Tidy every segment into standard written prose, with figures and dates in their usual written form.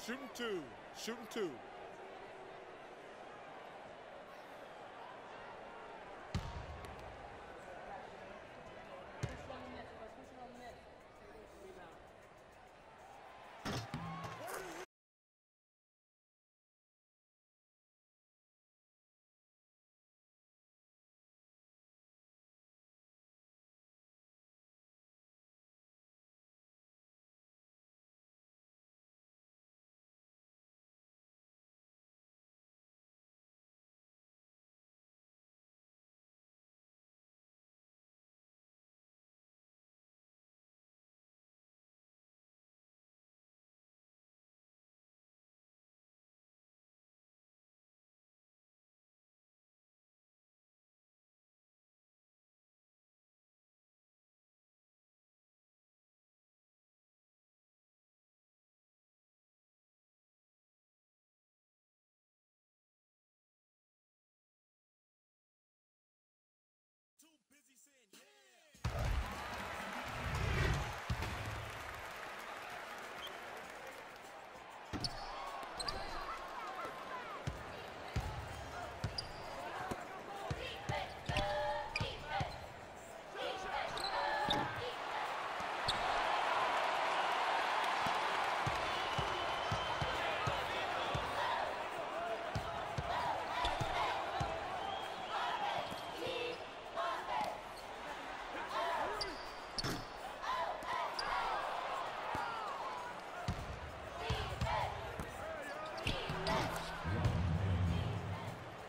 Shooting two. Shooting two.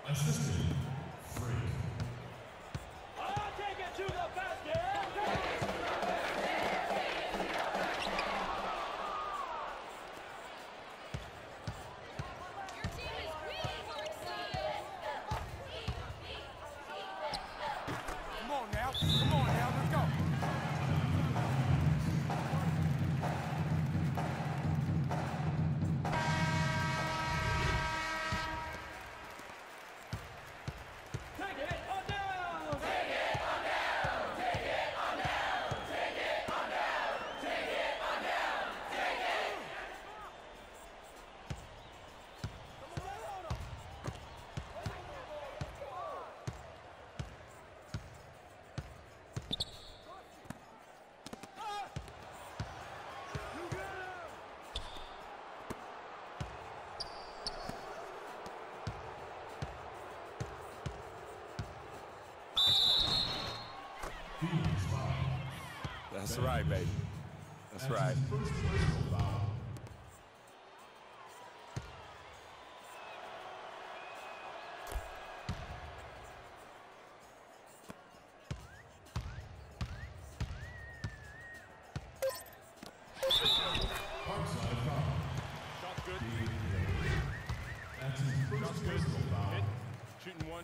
Assistant, Freak. I'll take it to the basket! Your team is really hard seed. Come on now. Come on now. Let's go. Take it on down! Take it on down! Take it on down! Take it on down! Take it on down! Take it! Phoenix foul. That's right, baby. That's right. First personal foul. Parkside foul. Shot's good. That's his first Shot's good. personal foul. Hit. Shooting one.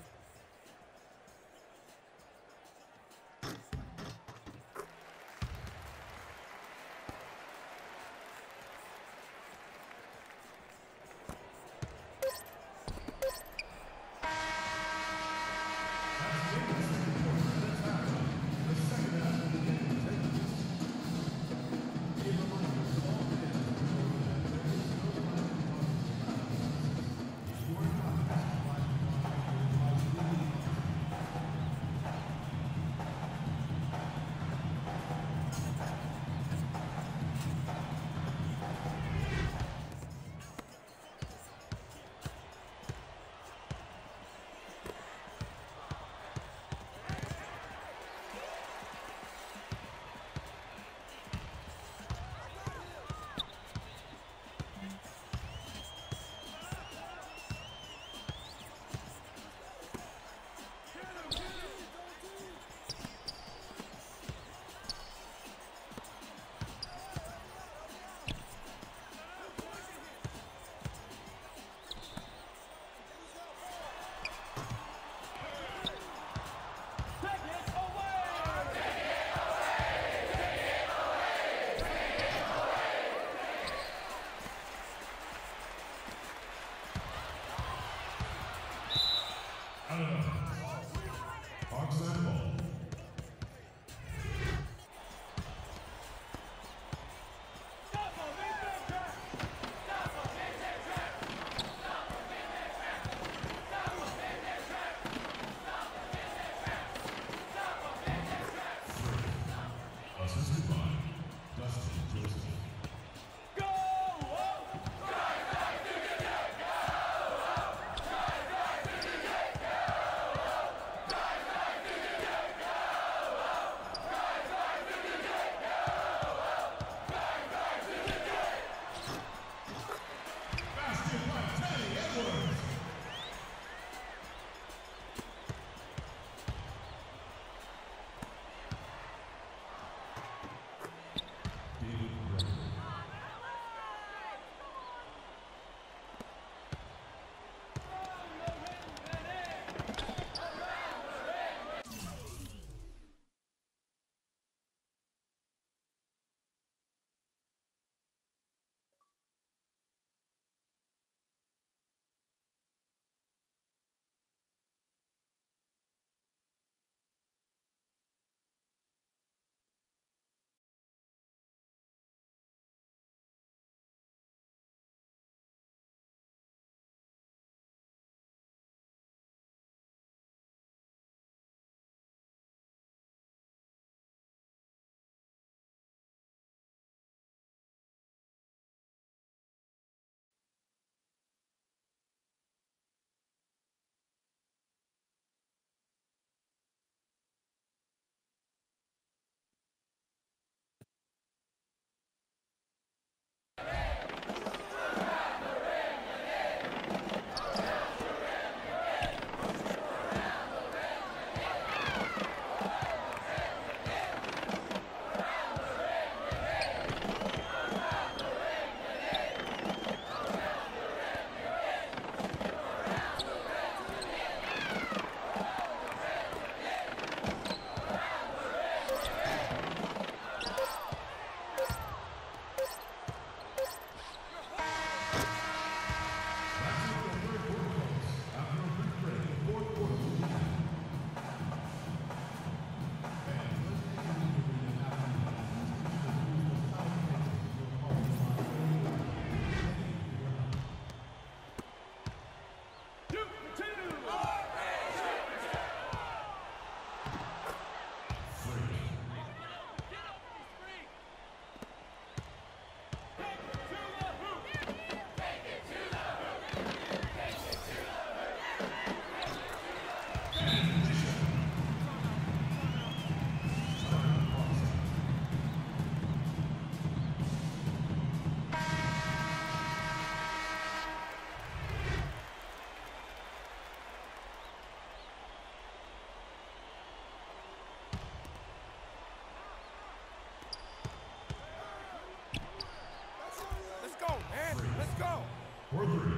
For three.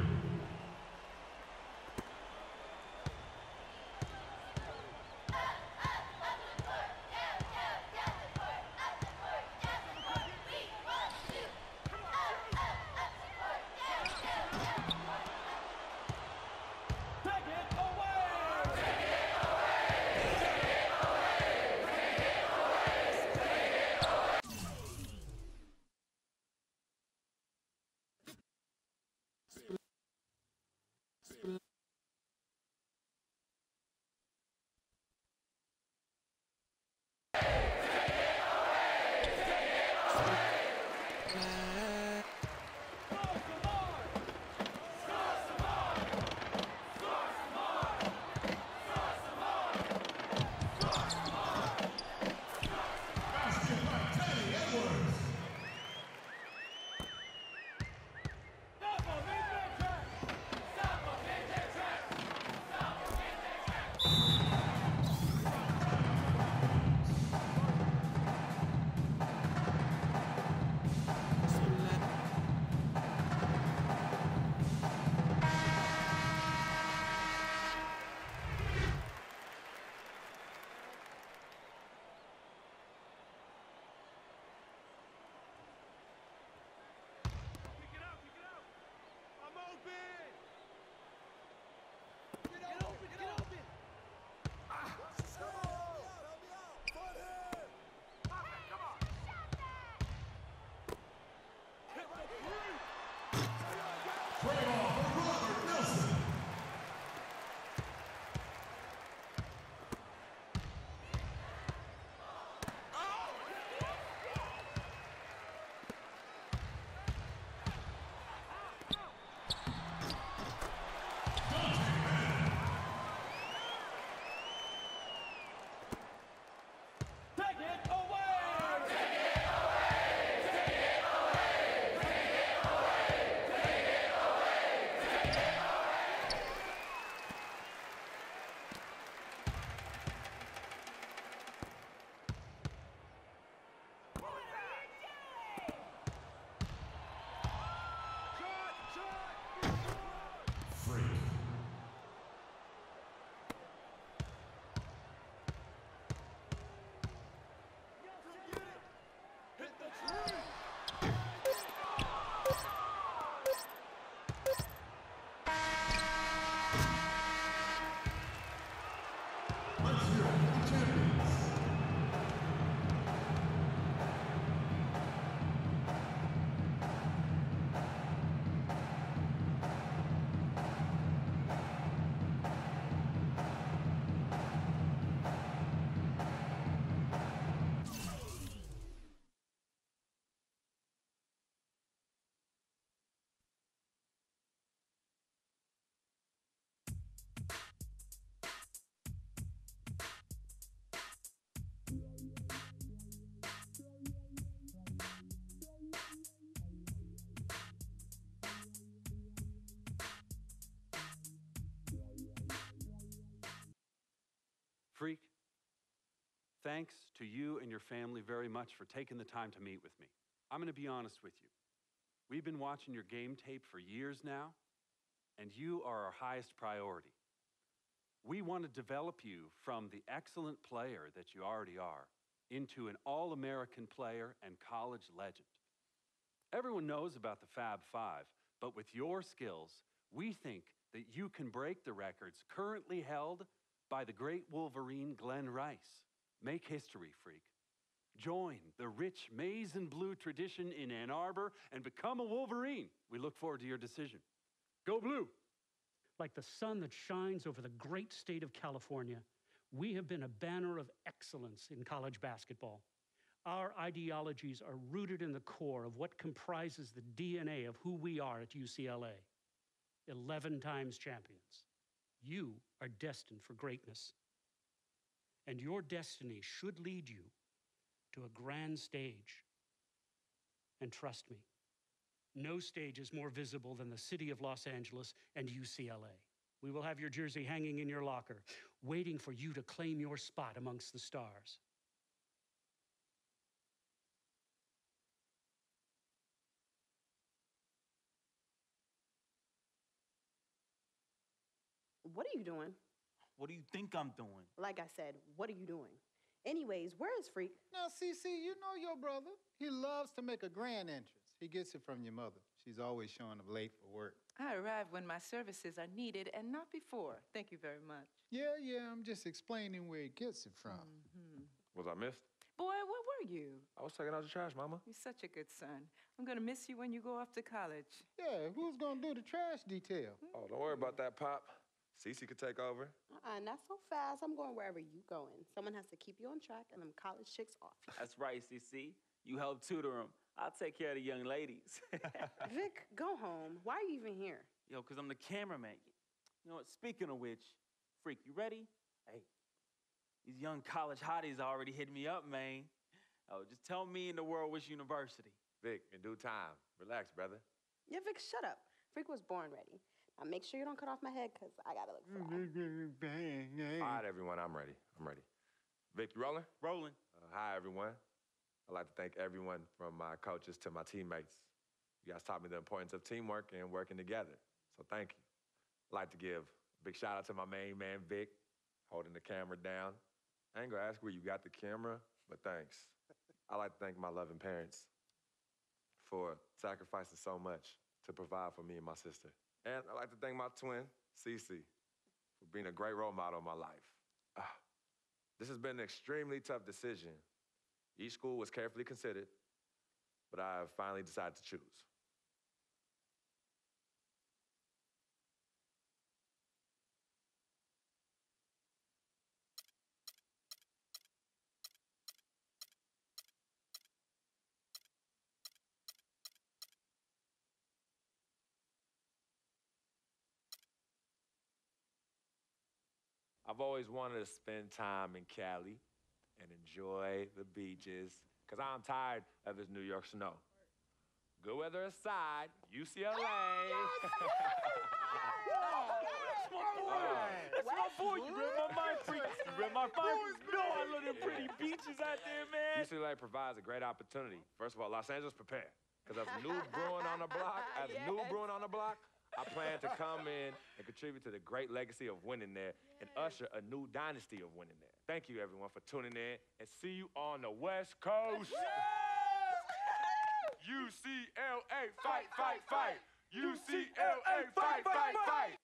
Take it away! Basket by Teddy Edwards. Kick it out, kick it out. I'm open. Get open, get open! Play ball for Robert Nelson. Take it away! Freak. Hit the tree. Let's hear it for the champions. Freak, thanks to you and your family very much for taking the time to meet with me. I'm going to be honest with you. We've been watching your game tape for years now, and you are our highest priority. We want to develop you from the excellent player that you already are into an all-American player and college legend. Everyone knows about the Fab Five, but with your skills, we think that you can break the records currently held by the great Wolverine Glenn Rice. Make history, Freak. Join the rich maize and blue tradition in Ann Arbor and become a Wolverine. We look forward to your decision. Go Blue! Like the sun that shines over the great state of California, we have been a banner of excellence in college basketball. Our ideologies are rooted in the core of what comprises the DNA of who we are at UCLA. 11 times champions. You are destined for greatness. And your destiny should lead you to a grand stage. And trust me, no stage is more visible than the city of Los Angeles and UCLA. We will have your jersey hanging in your locker, waiting for you to claim your spot amongst the stars. What are you doing? What do you think I'm doing? Like I said, what are you doing? Anyways, where is Freak? Now, CC, you know your brother. He loves to make a grand entrance. He gets it from your mother. She's always showing up late for work. I arrive when my services are needed and not before. Thank you very much. Yeah, I'm just explaining where he gets it from. Was I missed? Boy, where were you? I was taking out the trash, Mama. You're such a good son. I'm gonna miss you when you go off to college. Yeah, who's gonna do the trash detail? Oh, don't worry about that, Pop. Cece could take over. Not so fast. I'm going wherever you going. Someone has to keep you on track and them college chicks off. That's right, CC. You help tutor them. I'll take care of the young ladies. Vic, go home. Why are you even here? Yo, because I'm the cameraman. You know what? Speaking of which, Freak, you ready? Hey, these young college hotties already hit me up, man. Oh, just tell me in the world which university. Vic, in due time. Relax, brother. Yeah, Vic, shut up. Freak was born ready. Now make sure you don't cut off my head, because I gotta look fly. All right, everyone, I'm ready. Vic, you rolling? Rolling. Hi, everyone. I'd like to thank everyone from my coaches to my teammates. You guys taught me the importance of teamwork and working together, so thank you. I'd like to give a big shout out to my main man, Vic, holding the camera down. I ain't gonna ask where you got the camera, but thanks. I'd like to thank my loving parents for sacrificing so much to provide for me and my sister. And I'd like to thank my twin, Cece, for being a great role model in my life. This has been an extremely tough decision. Each school was carefully considered, but I have finally decided to choose. I've always wanted to spend time in Cali and enjoy the beaches, because I'm tired of this New York snow. Good weather aside, UCLA. That's my boy. You read my mind, Freak. You read my mind. No, I love them pretty beaches out there, man. UCLA provides a great opportunity. First of all, Los Angeles, prepare. Because as a new Bruin on the block, I plan to come in and contribute to the great legacy of winning there and usher a new dynasty of winning there. Thank you, everyone, for tuning in, and see you on the West Coast. UCLA, fight, fight, fight. UCLA, fight, fight, fight.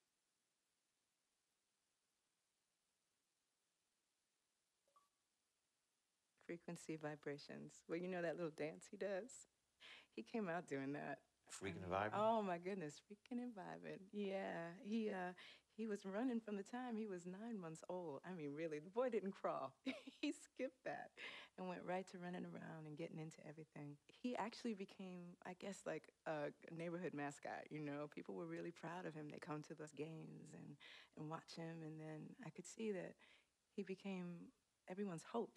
Frequency vibrations. Well, you know that little dance he does? He came out doing that. Freaking and vibing? Oh, my goodness. Freaking and vibing. Yeah. He was running from the time he was 9 months old. I mean, really, the boy didn't crawl. He skipped that and went right to running around and getting into everything. He actually became, I guess, like a neighborhood mascot, you know? People were really proud of him. They come to those games and watch him, and then I could see that he became everyone's hope.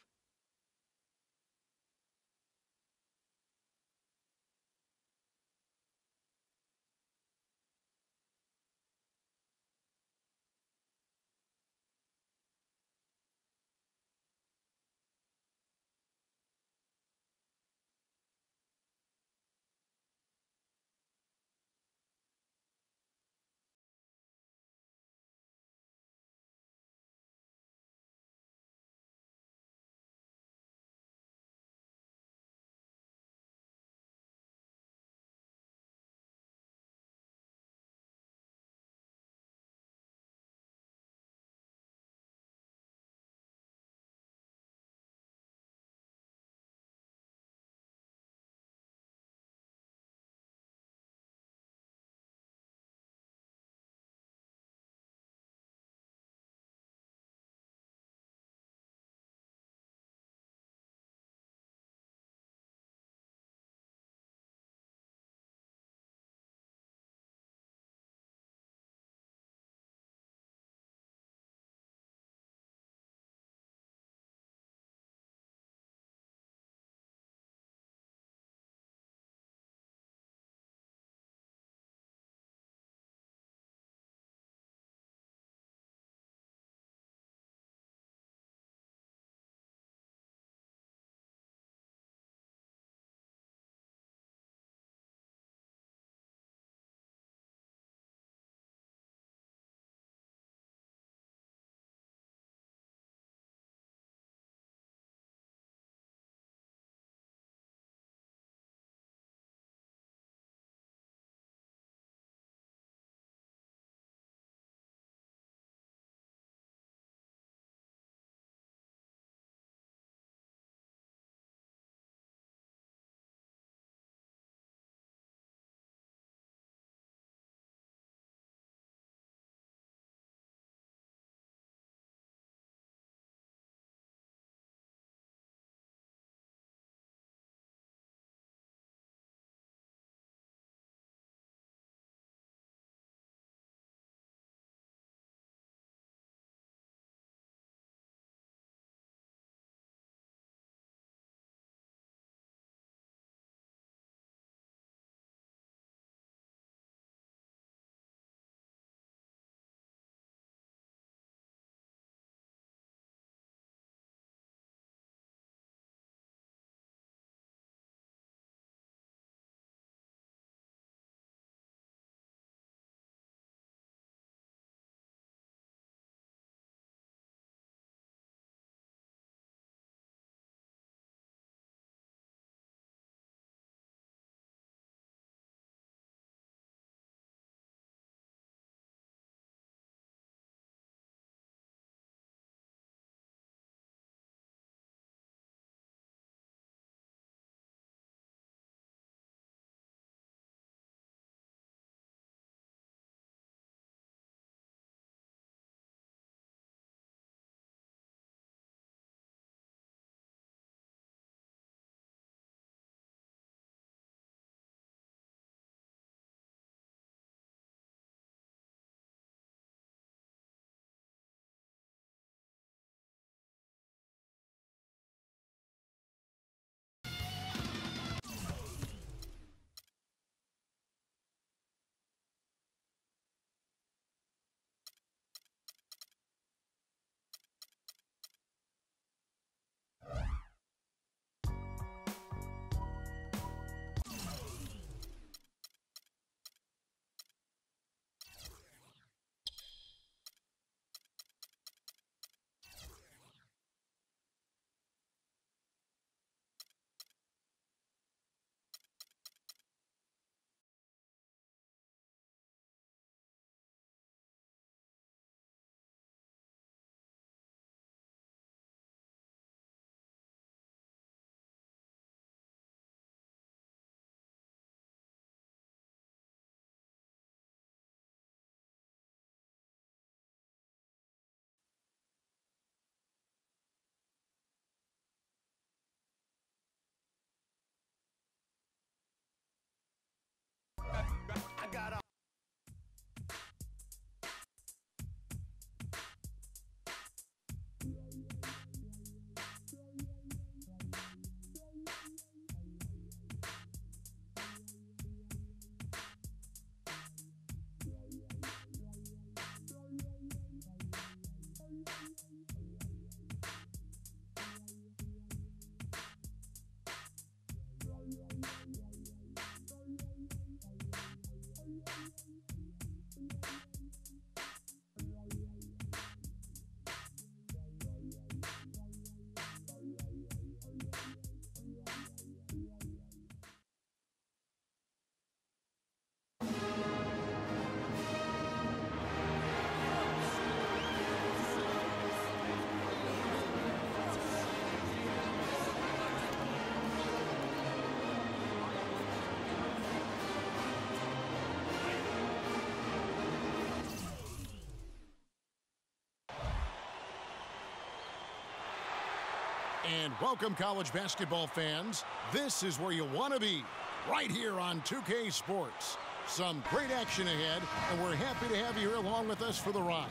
And welcome, college basketball fans. This is where you want to be, right here on 2K Sports. Some great action ahead, and we're happy to have you here along with us for the ride.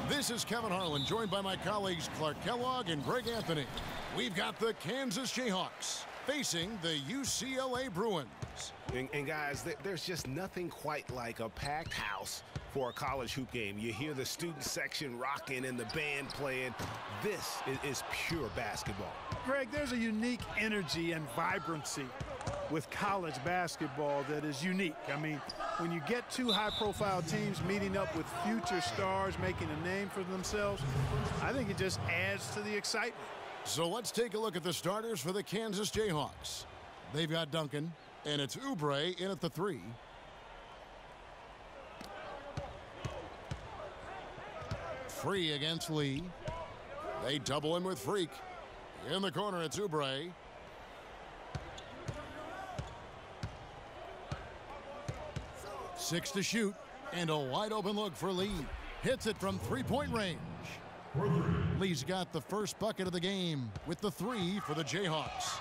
This is Kevin Harlan, joined by my colleagues Clark Kellogg and Greg Anthony. We've got the Kansas Jayhawks facing the UCLA Bruins. And guys, there's just nothing quite like a packed house for a college hoop game. You hear the student section rocking and the band playing. This is pure basketball. Greg, there's a unique energy and vibrancy with college basketball that is unique. I mean, when you get two high-profile teams meeting up with future stars making a name for themselves, I think it just adds to the excitement. So let's take a look at the starters for the Kansas Jayhawks. They've got Duncan, and it's Oubre in at the 3. Free against Lee. They double him with Freak. In the corner, it's Oubre. Six to shoot, and a wide open look for Lee. Hits it from three-point range. Lee's got the first bucket of the game with the 3 for the Jayhawks.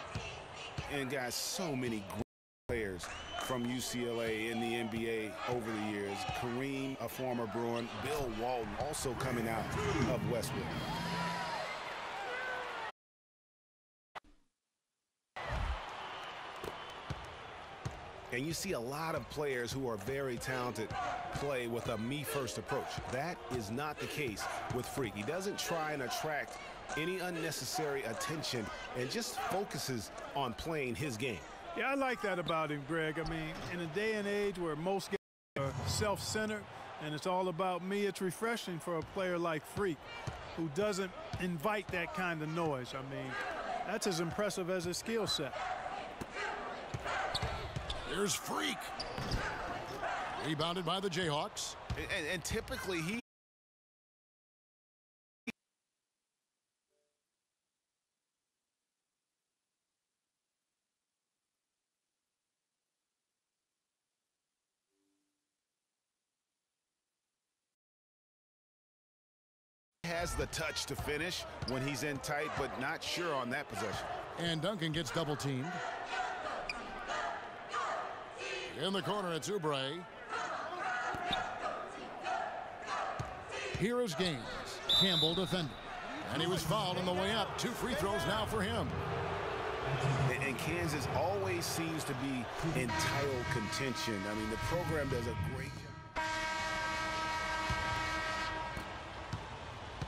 And guys, so many great players from UCLA in the NBA over the years. Kareem, a former Bruin, Bill Walton, also coming out of Westwood. And you see a lot of players who are very talented play with a me-first approach. That is not the case with Freak. He doesn't try and attract any unnecessary attention and just focuses on playing his game. Yeah, I like that about him, Greg. I mean, in a day and age where most guys are self-centered and it's all about me, it's refreshing for a player like Freak who doesn't invite that kind of noise. I mean, that's as impressive as his skill set. Here's Freak. Rebounded by the Jayhawks. And typically he has the touch to finish when he's in tight, but not sure on that possession. And Duncan gets double teamed. In the corner, it's Oubre. Here is Gaines. Campbell defending. And he was fouled on the way up. 2 free throws now for him. And Kansas always seems to be in title contention. I mean, the program does a great job.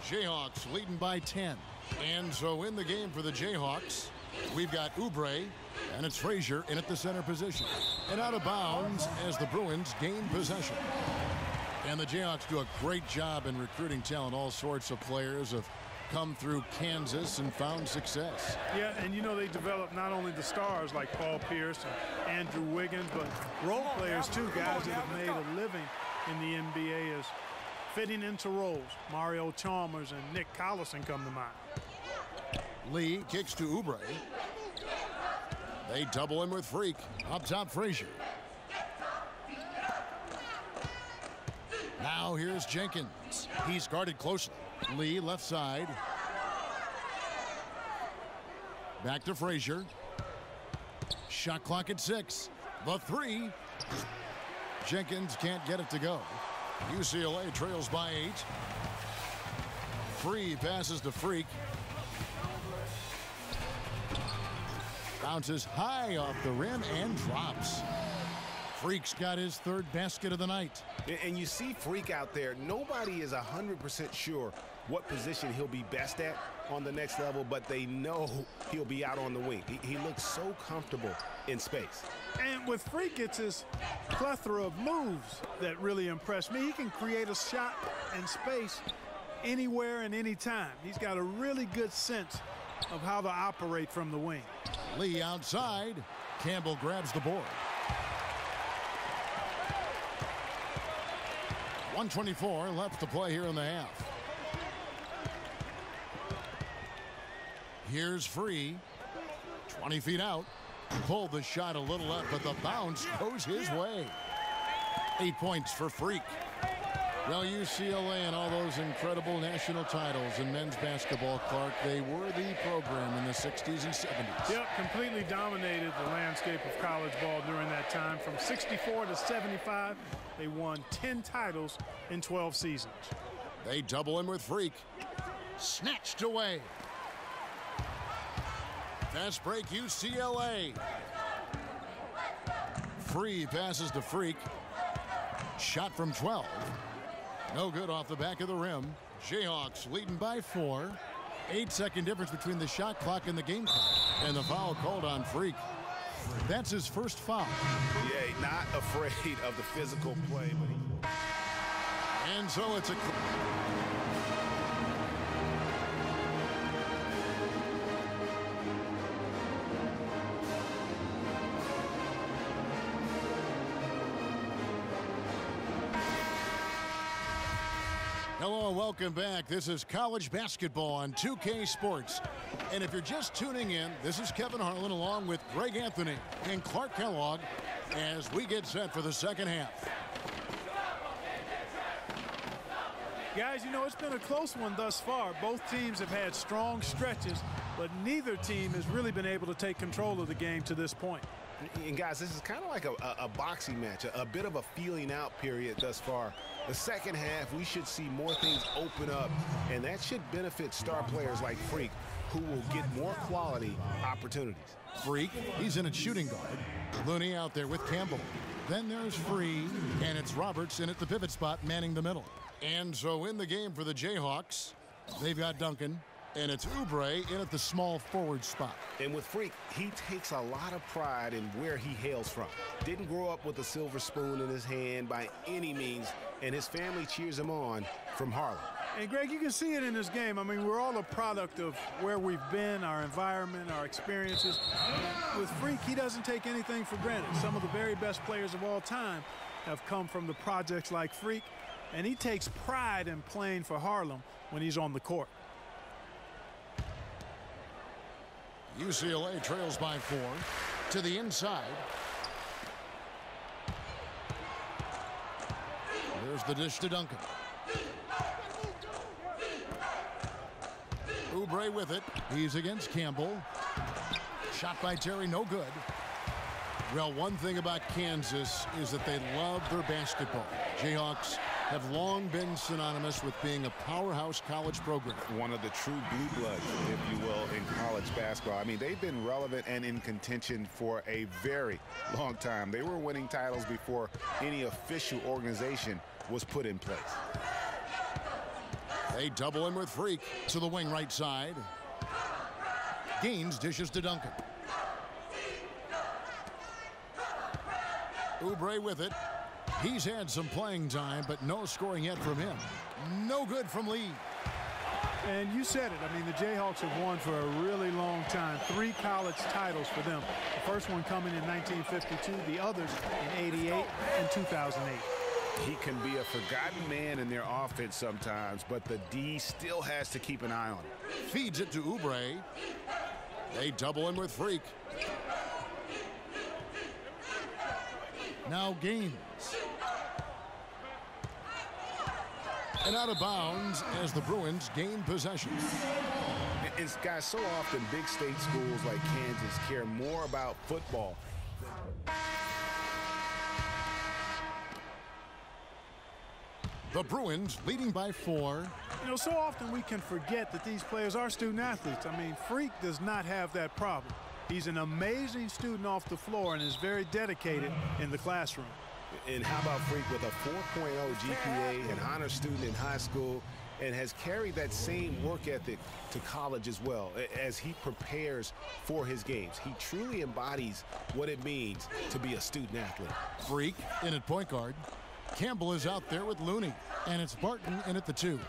Jayhawks leading by 10. And so in the game for the Jayhawks, we've got Oubre, and it's Frazier in at the center position. And out of bounds as the Bruins gain possession. And the Jayhawks do a great job in recruiting talent. All sorts of players have come through Kansas and found success. Yeah, and you know they develop not only the stars like Paul Pierce and Andrew Wiggins, but role players too, guys that have made a living in the NBA as fitting into roles. Mario Chalmers and Nick Collison come to mind. Lee kicks to Oubre. They double him with Freak. Up top, Frazier. Now here's Jenkins. He's guarded closely. Lee left side. Back to Frazier. Shot clock at 6. The 3. Jenkins can't get it to go. UCLA trails by 8. Free passes to Freak. Bounces high off the rim and drops. Freak's got his 3rd basket of the night. And you see Freak out there. Nobody is 100% sure what position he'll be best at on the next level, but they know he'll be out on the wing. He looks so comfortable in space. And with Freak, it's his plethora of moves that really impress me. He can create a shot in space anywhere and anytime. He's got a really good sense of how to operate from the wing. Lee outside. Campbell grabs the board. 1:24 left to play here in the half. Here's Free. 20 feet out. Pulled the shot a little up, but the bounce goes his way. 8 points for Freak. Well, UCLA and all those incredible national titles in men's basketball, Clark, they were the program in the 60s and 70s. Yep, completely dominated the landscape of college ball during that time. From 64 to 75, they won 10 titles in 12 seasons. They double him with Freak. Snatched away. Fast break, UCLA. Free passes to Freak. Shot from 12. No good off the back of the rim. Jayhawks leading by 4. 8-second difference between the shot clock and the game clock. And the foul called on Freak. That's his first foul. Yeah, not afraid of the physical play. But and so it's a... Hello and welcome back. This is college basketball on 2K Sports. And if you're just tuning in, this is Kevin Harlan along with Greg Anthony and Clark Kellogg as we get set for the second half. Guys, you know, it's been a close one thus far. Both teams have had strong stretches, but neither team has really been able to take control of the game to this point. And guys, this is kind of like a boxing match, a bit of a feeling out period thus far. The second half, we should see more things open up, and that should benefit star players like Freak, who will get more quality opportunities. Freak, he's in at shooting guard. Looney out there with Campbell. Then there's Free, and it's Roberts in at the pivot spot, manning the middle. And so in the game for the Jayhawks, they've got Duncan, and it's Oubre in at the small forward spot. And with Freak, he takes a lot of pride in where he hails from. Didn't grow up with a silver spoon in his hand by any means, and his family cheers him on from Harlem. And Greg, you can see it in this game. I mean, we're all a product of where we've been, our environment, our experiences. With Freak, he doesn't take anything for granted. Some of the very best players of all time have come from the projects like Freak, and he takes pride in playing for Harlem when he's on the court. UCLA trails by 4 to the inside. There's the dish to Duncan. Oubre with it. He's against Campbell. Shot by Terry, no good. Well, one thing about Kansas is that they love their basketball. Jayhawks have long been synonymous with being a powerhouse college program. One of the true blue bloods, if you will, in college basketball. I mean, they've been relevant and in contention for a very long time. They were winning titles before any official organization was put in place. They double him with Freak to the wing right side. Gaines dishes to Duncan. Oubre with it. He's had some playing time, but no scoring yet from him. No good from Lee. And you said it. I mean, the Jayhawks have won for a really long time. 3 college titles for them. The first one coming in 1952, the others in 88 and 2008. He can be a forgotten man in their offense sometimes, but the D still has to keep an eye on him. Feeds it to Oubre. They double him with Freak. Now Gaines. And out of bounds as the Bruins gain possession. It's, guys, so often big state schools like Kansas care more about football. The Bruins leading by 4. You know, so often we can forget that these players are student athletes. I mean, Freak does not have that problem. He's an amazing student off the floor and is very dedicated in the classroom. And how about Freak with a 4.0 GPA, an honor student in high school, and has carried that same work ethic to college as well as he prepares for his games. He truly embodies what it means to be a student athlete. Freak in at point guard. Campbell is out there with Looney, and it's Barton in at the 2.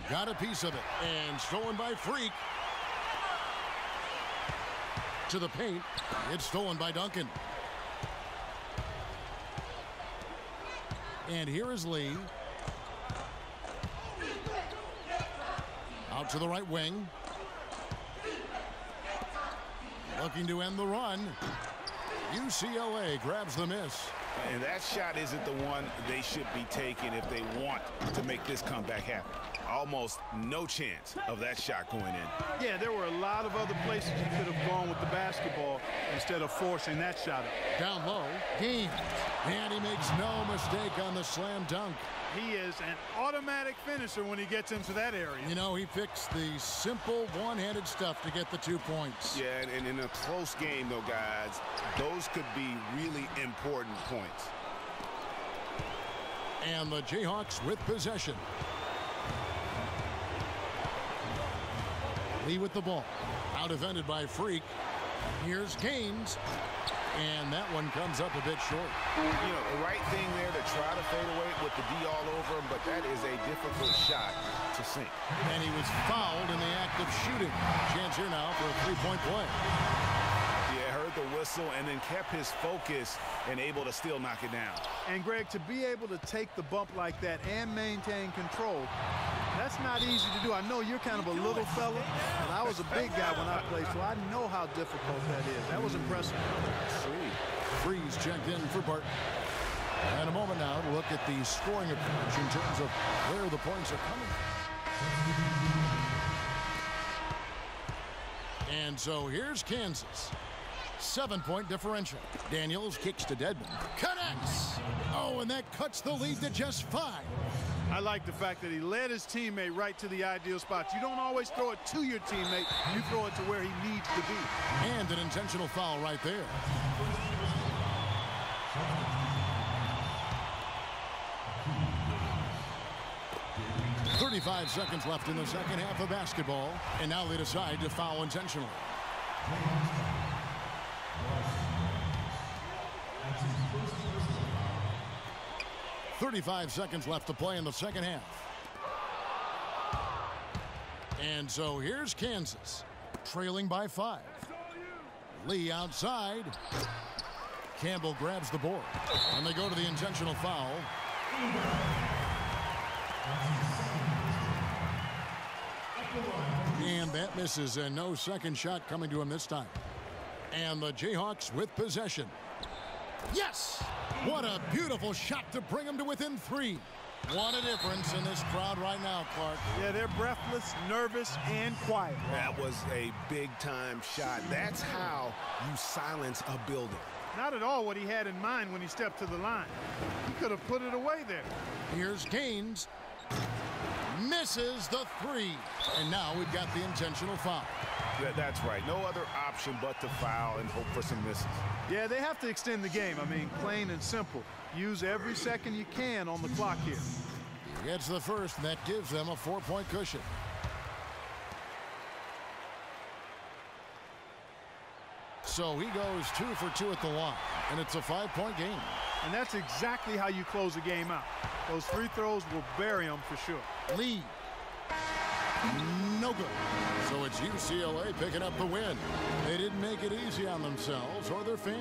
Got a piece of it, and stolen by Freak. To the paint, it's stolen by Duncan. And here is Lee. Out to the right wing. Looking to end the run. UCLA grabs the miss. And that shot isn't the one they should be taking if they want to make this comeback happen. Almost no chance of that shot going in. Yeah, there were a lot of other places he could have gone with the basketball instead of forcing that shot up. Down low, Gaines. And he makes no mistake on the slam dunk. He is an automatic finisher when he gets into that area. You know, he picks the simple one-handed stuff to get the 2 points. Yeah, and in a close game, though, guys, those could be really important points. And the Jayhawks with possession. Lee with the ball. Out defended by Freak. Here's Gaines. And that one comes up a bit short. You know, the right thing there to try to fade away with the D all over him, but that is a difficult shot to sink. And he was fouled in the act of shooting. Chance here now for a three-point play. Yeah, heard the whistle and then kept his focus and able to still knock it down. And Greg, to be able to take the bump like that and maintain control, that's not easy to do. I know you're kind of a little fella, and I was a big guy when I played, so I know how difficult that is. That was impressive. Freeze checked in for Barton. And a moment now to look at the scoring approach in terms of where the points are coming. And so here's Kansas. 7-point differential. Daniels kicks to Dedmon. Connects! Oh, and that cuts the lead to just 5. I like the fact that he led his teammate right to the ideal spot. You don't always throw it to your teammate. You throw it to where he needs to be. And an intentional foul right there. .35 seconds left in the second half of basketball. And now they decide to foul intentionally. 35 seconds left to play in the second half. And so here's Kansas, trailing by 5. Lee outside. Campbell grabs the board. And they go to the intentional foul. And that misses, and no second shot coming to him this time. And the Jayhawks with possession. Yes! What a beautiful shot to bring them to within 3. What a difference in this crowd right now, Clark. Yeah, they're breathless, nervous, and quiet. That was a big-time shot. That's how you silence a building. Not at all what he had in mind when he stepped to the line. He could have put it away there. Here's Gaines. Misses the 3. And now we've got the intentional foul. That's right. No other option but to foul and hope for some misses. Yeah, they have to extend the game. I mean, plain and simple. Use every second you can on the clock here. He gets the first, and that gives them a 4-point cushion. So he goes 2 for 2 at the line, and it's a 5-point game. And that's exactly how you close a game out. Those free throws will bury them for sure. Lee. No good. So it's UCLA picking up the win. They didn't make it easy on themselves or their fans.